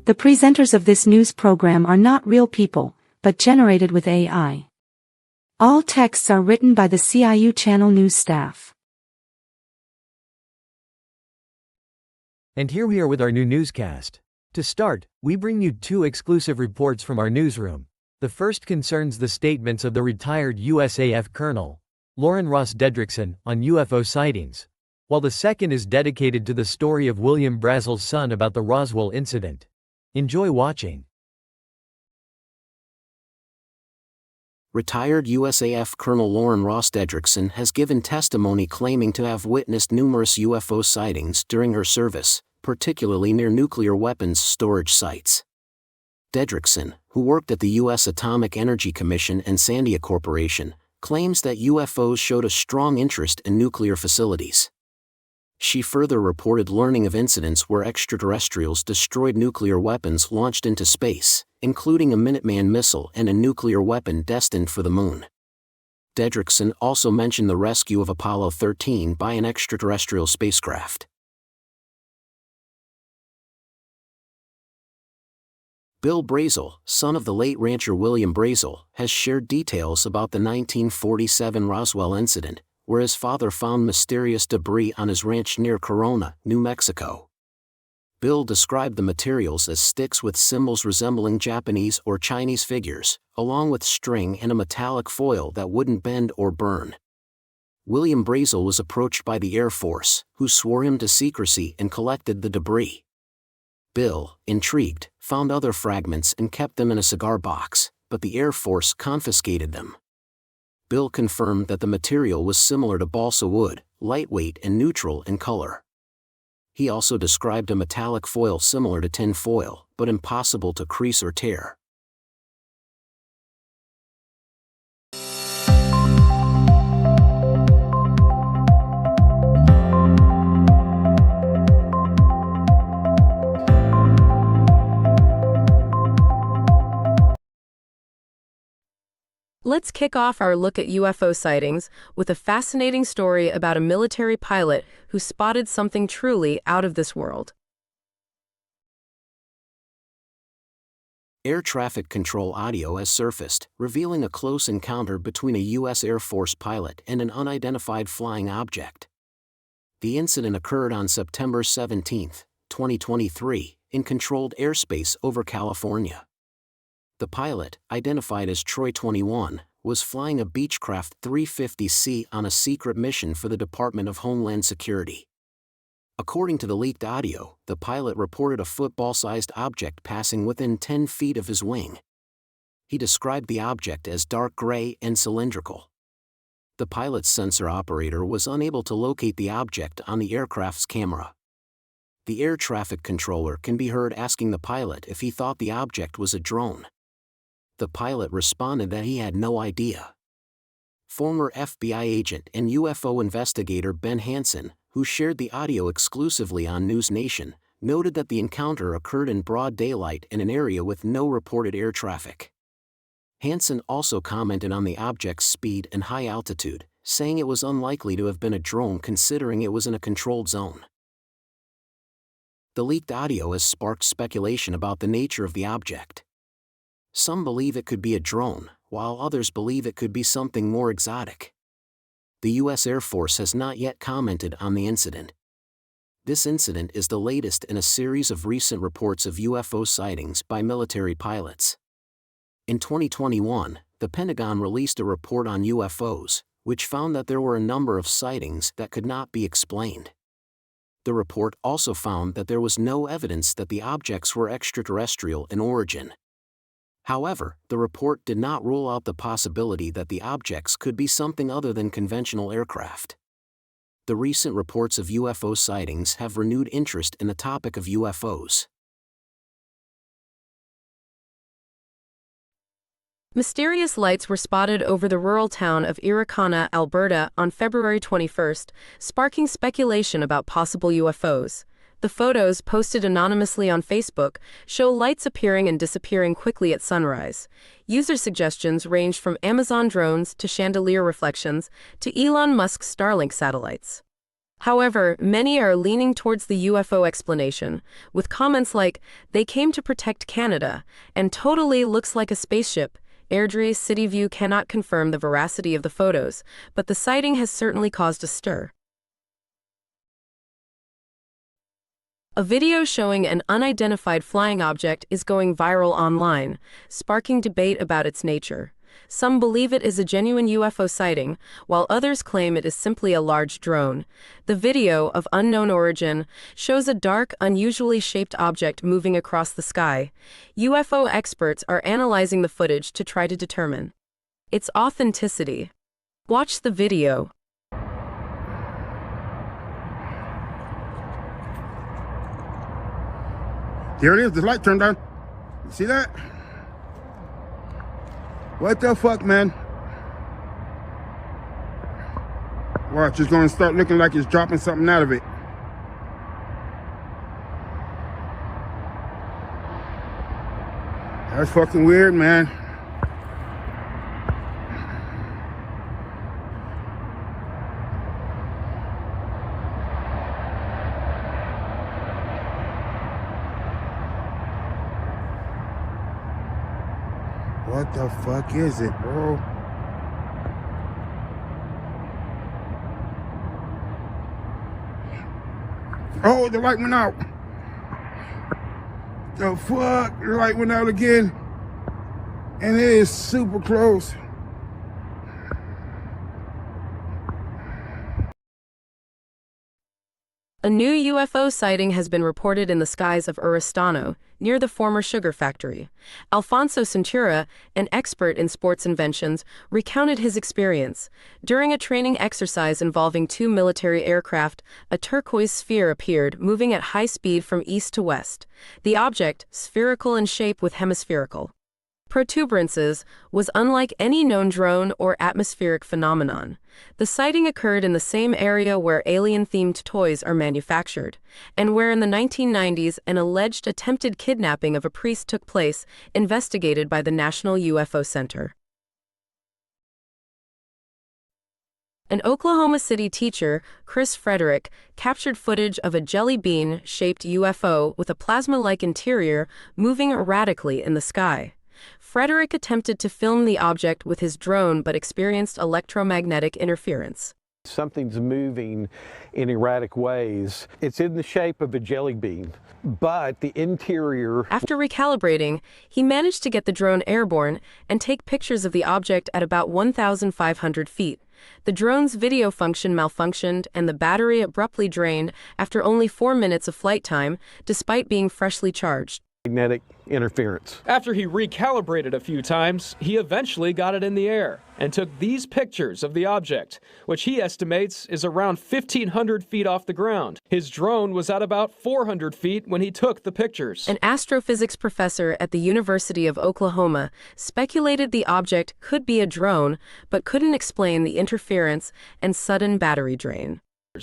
The presenters of this news program are not real people, but generated with AI. All texts are written by the CIU Channel news staff. And here we are with our new newscast. To start, we bring you two exclusive reports from our newsroom. The first concerns the statements of the retired USAF Colonel, Lauren Ross Dedrickson, on UFO sightings, while the second is dedicated to the story of William Brazel's son about the Roswell incident. Enjoy watching. Retired USAF Colonel Lauren Ross Dedrickson has given testimony claiming to have witnessed numerous UFO sightings during her service, particularly near nuclear weapons storage sites. Dedrickson, who worked at the U.S. Atomic Energy Commission and Sandia Corporation, claims that UFOs showed a strong interest in nuclear facilities. She further reported learning of incidents where extraterrestrials destroyed nuclear weapons launched into space, including a Minuteman missile and a nuclear weapon destined for the moon. Dedrickson also mentioned the rescue of Apollo 13 by an extraterrestrial spacecraft. Bill Brazel, son of the late rancher William Brazel, has shared details about the 1947 Roswell incident, where his father found mysterious debris on his ranch near Corona, New Mexico. Bill described the materials as sticks with symbols resembling Japanese or Chinese figures, along with string and a metallic foil that wouldn't bend or burn. William Brazel was approached by the Air Force, who swore him to secrecy and collected the debris. Bill, intrigued, found other fragments and kept them in a cigar box, but the Air Force confiscated them. Bill confirmed that the material was similar to balsa wood, lightweight and neutral in color. He also described a metallic foil similar to tin foil, but impossible to crease or tear. Let's kick off our look at UFO sightings with a fascinating story about a military pilot who spotted something truly out of this world. Air traffic control audio has surfaced, revealing a close encounter between a U.S. Air Force pilot and an unidentified flying object. The incident occurred on September 17, 2023, in controlled airspace over California. The pilot, identified as Troy 21, was flying a Beechcraft 350C on a secret mission for the Department of Homeland Security. According to the leaked audio, the pilot reported a football-sized object passing within 10 feet of his wing. He described the object as dark gray and cylindrical. The pilot's sensor operator was unable to locate the object on the aircraft's camera. The air traffic controller can be heard asking the pilot if he thought the object was a drone. The pilot responded that he had no idea. Former FBI agent and UFO investigator Ben Hansen, who shared the audio exclusively on News Nation, noted that the encounter occurred in broad daylight in an area with no reported air traffic. Hansen also commented on the object's speed and high altitude, saying it was unlikely to have been a drone considering it was in a controlled zone. The leaked audio has sparked speculation about the nature of the object. Some believe it could be a drone, while others believe it could be something more exotic. The U.S. Air Force has not yet commented on the incident. This incident is the latest in a series of recent reports of UFO sightings by military pilots. In 2021, the Pentagon released a report on UFOs, which found that there were a number of sightings that could not be explained. The report also found that there was no evidence that the objects were extraterrestrial in origin. However, the report did not rule out the possibility that the objects could be something other than conventional aircraft. The recent reports of UFO sightings have renewed interest in the topic of UFOs. Mysterious lights were spotted over the rural town of Irricana, Alberta, on February 21, sparking speculation about possible UFOs. The photos, posted anonymously on Facebook, show lights appearing and disappearing quickly at sunrise. User suggestions range from Amazon drones to chandelier reflections to Elon Musk's Starlink satellites. However, many are leaning towards the UFO explanation, with comments like, "They came to protect Canada," and "totally looks like a spaceship." Airdrie City View cannot confirm the veracity of the photos, but the sighting has certainly caused a stir. A video showing an unidentified flying object is going viral online, sparking debate about its nature. Some believe it is a genuine UFO sighting, while others claim it is simply a large drone. The video, of unknown origin, shows a dark, unusually shaped object moving across the sky. UFO experts are analyzing the footage to try to determine its authenticity. Watch the video. There it is, the light turned on. You see that? What the fuck, man? Watch, it's gonna start looking like it's dropping something out of it. That's fucking weird, man. What the fuck is it, bro? Oh, the light went out. The fuck? The light went out again. And it is super close. A new UFO sighting has been reported in the skies of Oristano, near the former sugar factory. Alfonso Centura, an expert in sports inventions, recounted his experience. During a training exercise involving two military aircraft, a turquoise sphere appeared, moving at high speed from east to west. The object, spherical in shape with hemispherical protuberances, was unlike any known drone or atmospheric phenomenon. The sighting occurred in the same area where alien-themed toys are manufactured, and where in the 1990s an alleged attempted kidnapping of a priest took place, investigated by the National UFO Center. An Oklahoma City teacher, Chris Frederick, captured footage of a jelly bean-shaped UFO with a plasma-like interior moving erratically in the sky. Frederick attempted to film the object with his drone but experienced electromagnetic interference. Something's moving in erratic ways. It's in the shape of a jelly bean, but the interior... After recalibrating, he managed to get the drone airborne and take pictures of the object at about 1,500 feet. The drone's video function malfunctioned and the battery abruptly drained after only 4 minutes of flight time, despite being freshly charged. Magnetic interference. After he recalibrated a few times, he eventually got it in the air and took these pictures of the object, which he estimates is around 1,500 feet off the ground. His drone was at about 400 feet when he took the pictures. An astrophysics professor at the University of Oklahoma speculated the object could be a drone, but couldn't explain the interference and sudden battery drain.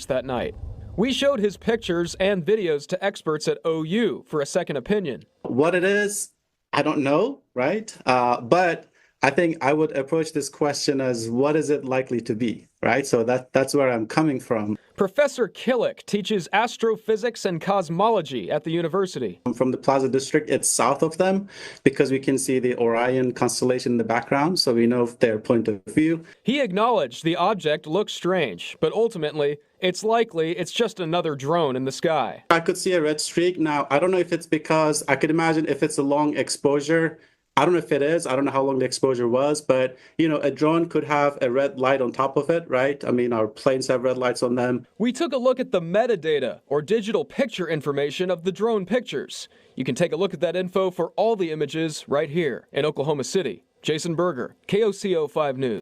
That night, we showed his pictures and videos to experts at OU for a second opinion. What it is, I don't know, right? But I think I would approach this question as what is it likely to be, right? So that's where I'm coming from. Professor Killick teaches astrophysics and cosmology at the university. I'm from the Plaza District. It's south of them because we can see the Orion constellation in the background, so we know their point of view. He acknowledged the object looks strange, but ultimately, it's likely it's just another drone in the sky. I could see a red streak. Now, I don't know if it's because I could imagine if it's a long exposure. I don't know if it is. I don't know how long the exposure was, but, you know, a drone could have a red light on top of it, right? I mean, our planes have red lights on them. We took a look at the metadata, or digital picture information of the drone pictures. You can take a look at that info for all the images right here in Oklahoma City. Jason Berger, KOCO 5 News.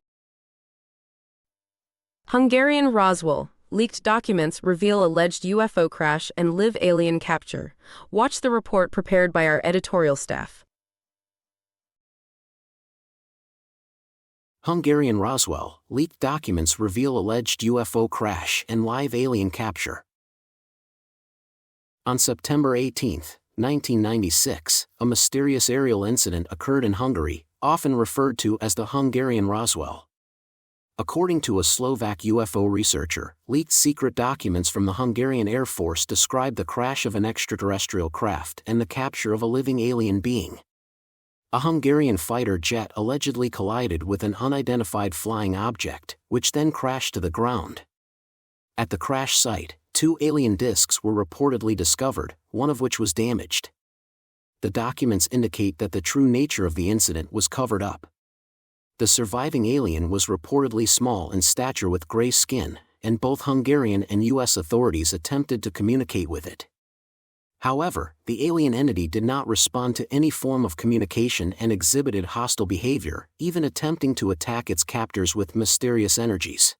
Hungarian Roswell. Leaked documents reveal alleged UFO crash and live alien capture. Watch the report prepared by our editorial staff. Hungarian Roswell, leaked documents reveal alleged UFO crash and live alien capture. On September 18, 1996, a mysterious aerial incident occurred in Hungary, often referred to as the Hungarian Roswell. According to a Slovak UFO researcher, leaked secret documents from the Hungarian Air Force describe the crash of an extraterrestrial craft and the capture of a living alien being. A Hungarian fighter jet allegedly collided with an unidentified flying object, which then crashed to the ground. At the crash site, 2 alien discs were reportedly discovered, one of which was damaged. The documents indicate that the true nature of the incident was covered up. The surviving alien was reportedly small in stature with gray skin, and both Hungarian and U.S. authorities attempted to communicate with it. However, the alien entity did not respond to any form of communication and exhibited hostile behavior, even attempting to attack its captors with mysterious energies.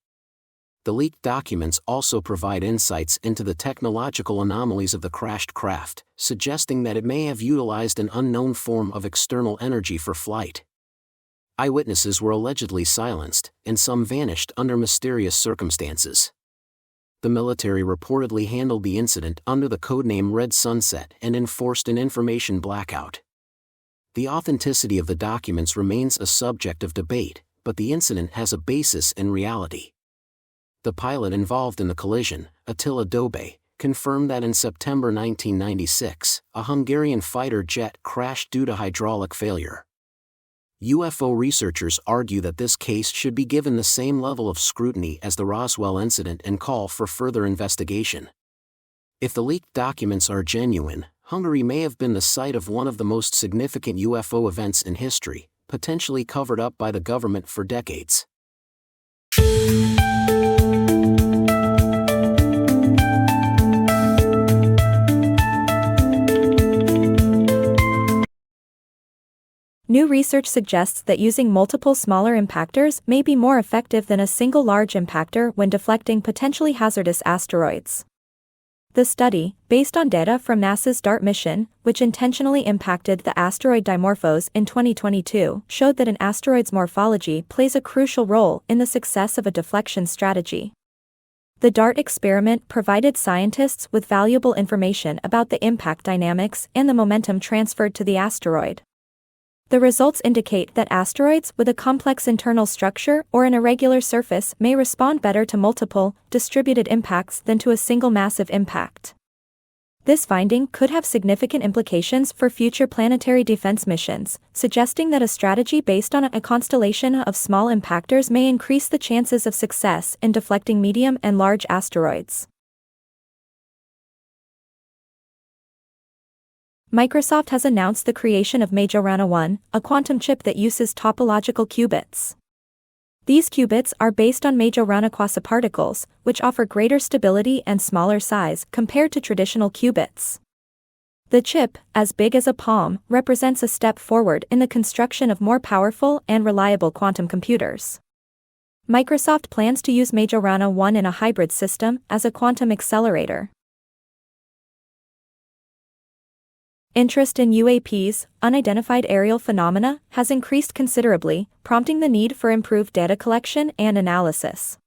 The leaked documents also provide insights into the technological anomalies of the crashed craft, suggesting that it may have utilized an unknown form of external energy for flight. Eyewitnesses were allegedly silenced, and some vanished under mysterious circumstances. The military reportedly handled the incident under the codename Red Sunset and enforced an information blackout. The authenticity of the documents remains a subject of debate, but the incident has a basis in reality. The pilot involved in the collision, Attila Dobe, confirmed that in September 1996, a Hungarian fighter jet crashed due to hydraulic failure. UFO researchers argue that this case should be given the same level of scrutiny as the Roswell incident and call for further investigation. If the leaked documents are genuine, Hungary may have been the site of one of the most significant UFO events in history, potentially covered up by the government for decades. New research suggests that using multiple smaller impactors may be more effective than a single large impactor when deflecting potentially hazardous asteroids. The study, based on data from NASA's DART mission, which intentionally impacted the asteroid Dimorphos in 2022, showed that an asteroid's morphology plays a crucial role in the success of a deflection strategy. The DART experiment provided scientists with valuable information about the impact dynamics and the momentum transferred to the asteroid. The results indicate that asteroids with a complex internal structure or an irregular surface may respond better to multiple, distributed impacts than to a single massive impact. This finding could have significant implications for future planetary defense missions, suggesting that a strategy based on a constellation of small impactors may increase the chances of success in deflecting medium and large asteroids. Microsoft has announced the creation of Majorana 1, a quantum chip that uses topological qubits. These qubits are based on Majorana quasiparticles, which offer greater stability and smaller size compared to traditional qubits. The chip, as big as a palm, represents a step forward in the construction of more powerful and reliable quantum computers. Microsoft plans to use Majorana 1 in a hybrid system as a quantum accelerator. Interest in UAPs, unidentified aerial phenomena, has increased considerably, prompting the need for improved data collection and analysis.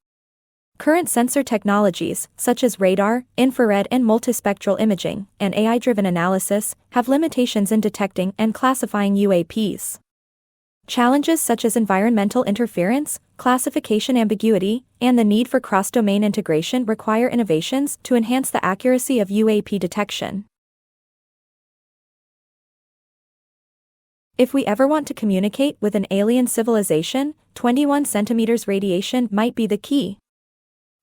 Current sensor technologies, such as radar, infrared and multispectral imaging, and AI-driven analysis, have limitations in detecting and classifying UAPs. Challenges such as environmental interference, classification ambiguity, and the need for cross-domain integration require innovations to enhance the accuracy of UAP detection. If we ever want to communicate with an alien civilization, 21 centimeters radiation might be the key.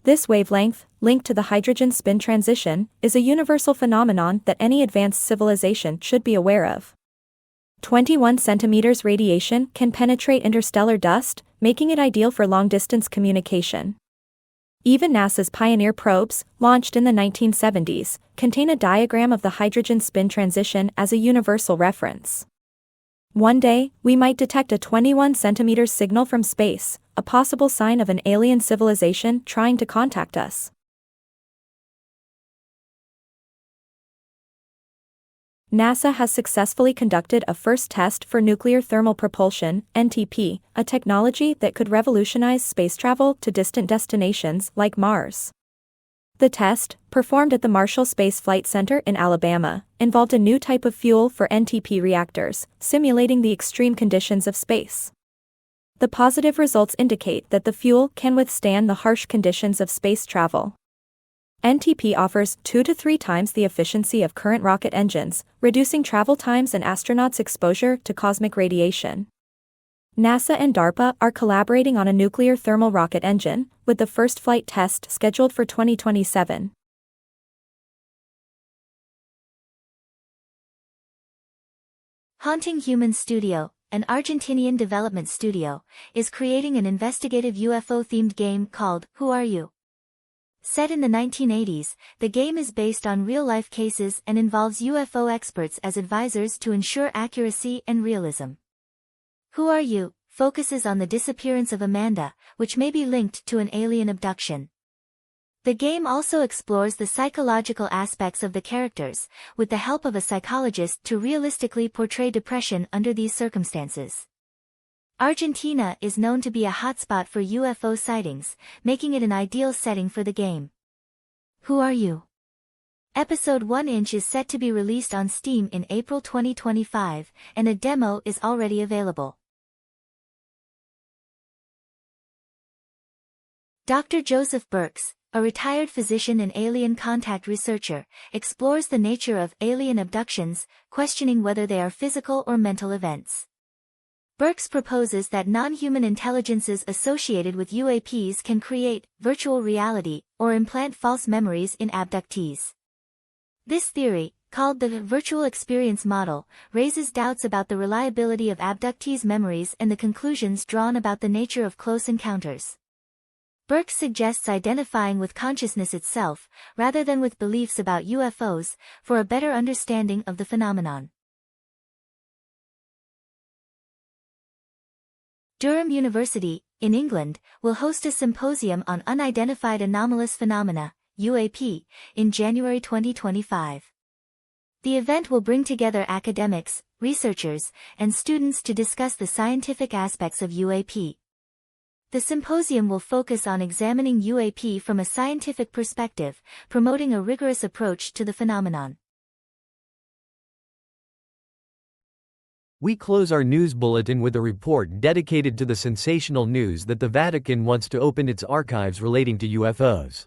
This wavelength, linked to the hydrogen spin transition, is a universal phenomenon that any advanced civilization should be aware of. 21 centimeters radiation can penetrate interstellar dust, making it ideal for long-distance communication. Even NASA's Pioneer probes, launched in the 1970s, contain a diagram of the hydrogen spin transition as a universal reference. One day, we might detect a 21 centimeters signal from space, a possible sign of an alien civilization trying to contact us. NASA has successfully conducted a first test for nuclear thermal propulsion, NTP, a technology that could revolutionize space travel to distant destinations like Mars. The test, performed at the Marshall Space Flight Center in Alabama, involved a new type of fuel for NTP reactors, simulating the extreme conditions of space. The positive results indicate that the fuel can withstand the harsh conditions of space travel. NTP offers 2 to 3 times the efficiency of current rocket engines, reducing travel times and astronauts' exposure to cosmic radiation. NASA and DARPA are collaborating on a nuclear thermal rocket engine, with the first flight test scheduled for 2027. Haunting Human Studio, an Argentinian development studio, is creating an investigative UFO-themed game called Who Are You? Set in the 1980s, the game is based on real-life cases and involves UFO experts as advisors to ensure accuracy and realism. Who Are You? Focuses on the disappearance of Amanda, which may be linked to an alien abduction. The game also explores the psychological aspects of the characters, with the help of a psychologist to realistically portray depression under these circumstances. Argentina is known to be a hotspot for UFO sightings, making it an ideal setting for the game. Who Are You? Episode 1-inch is set to be released on Steam in April 2025, and a demo is already available. Dr. Joseph Birks, a retired physician and alien contact researcher, explores the nature of alien abductions, questioning whether they are physical or mental events. Birks proposes that non-human intelligences associated with UAPs can create virtual reality or implant false memories in abductees. This theory, called the virtual experience model, raises doubts about the reliability of abductees' memories and the conclusions drawn about the nature of close encounters. Birks suggests identifying with consciousness itself, rather than with beliefs about UFOs, for a better understanding of the phenomenon. Durham University, in England, will host a symposium on unidentified anomalous phenomena, UAP, in January 2025. The event will bring together academics, researchers, and students to discuss the scientific aspects of UAP. The symposium will focus on examining UAP from a scientific perspective, promoting a rigorous approach to the phenomenon. We close our news bulletin with a report dedicated to the sensational news that the Vatican wants to open its archives relating to UFOs.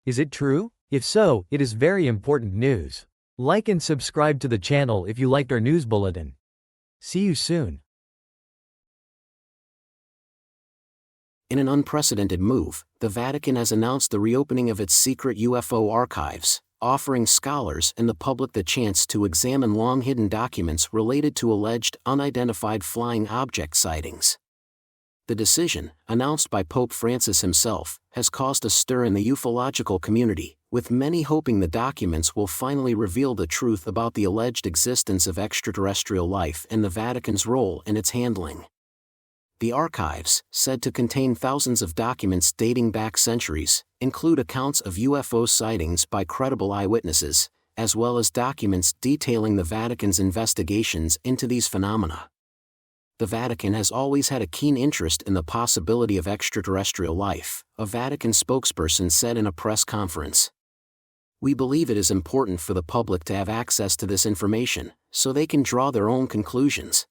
Is it true? If so, it is very important news. Like and subscribe to the channel if you liked our news bulletin. See you soon. In an unprecedented move, the Vatican has announced the reopening of its secret UFO archives, offering scholars and the public the chance to examine long-hidden documents related to alleged unidentified flying object sightings. The decision, announced by Pope Francis himself, has caused a stir in the ufological community, with many hoping the documents will finally reveal the truth about the alleged existence of extraterrestrial life and the Vatican's role in its handling. The archives, said to contain thousands of documents dating back centuries, include accounts of UFO sightings by credible eyewitnesses, as well as documents detailing the Vatican's investigations into these phenomena. The Vatican has always had a keen interest in the possibility of extraterrestrial life, a Vatican spokesperson said in a press conference. We believe it is important for the public to have access to this information, so they can draw their own conclusions.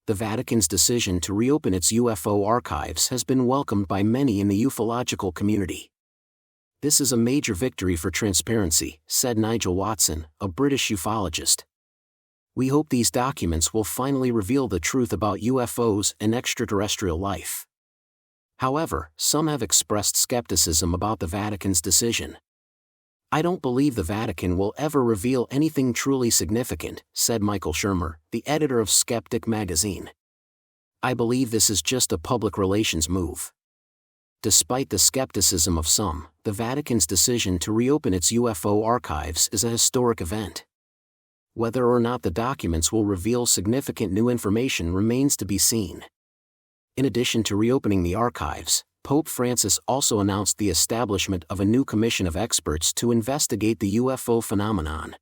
The Vatican's decision to reopen its UFO archives has been welcomed by many in the ufological community. This is a major victory for transparency, said Nigel Watson, a British ufologist. We hope these documents will finally reveal the truth about UFOs and extraterrestrial life. However, some have expressed skepticism about the Vatican's decision. I don't believe the Vatican will ever reveal anything truly significant, said Michael Shermer, the editor of Skeptic magazine. I believe this is just a public relations move. Despite the skepticism of some, the Vatican's decision to reopen its UFO archives is a historic event. Whether or not the documents will reveal significant new information remains to be seen. In addition to reopening the archives, Pope Francis also announced the establishment of a new commission of experts to investigate the UFO phenomenon.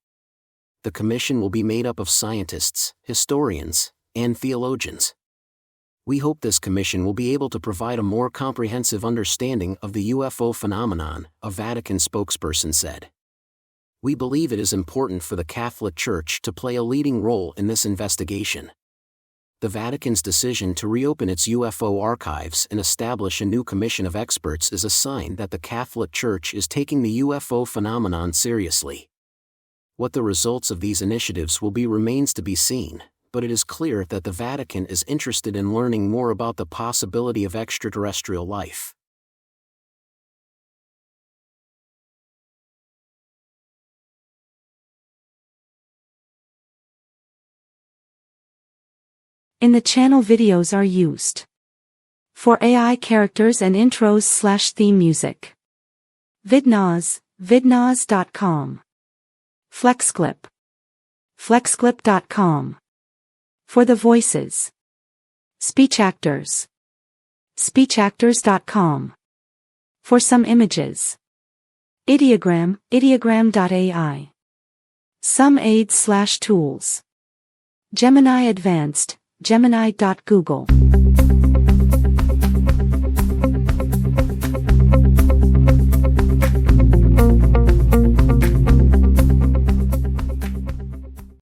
The commission will be made up of scientists, historians, and theologians. We hope this commission will be able to provide a more comprehensive understanding of the UFO phenomenon, a Vatican spokesperson said. We believe it is important for the Catholic Church to play a leading role in this investigation. The Vatican's decision to reopen its UFO archives and establish a new commission of experts is a sign that the Catholic Church is taking the UFO phenomenon seriously. What the results of these initiatives will be remains to be seen, but it is clear that the Vatican is interested in learning more about the possibility of extraterrestrial life. In the channel, videos are used for AI characters and intros/theme music. Vidnaz, vidnaz.com. FlexClip, flexclip.com. For the voices. Speech actors, speechactors.com. For some images. Ideogram, ideogram.ai. Some aids/tools. Gemini Advanced, gemini.google.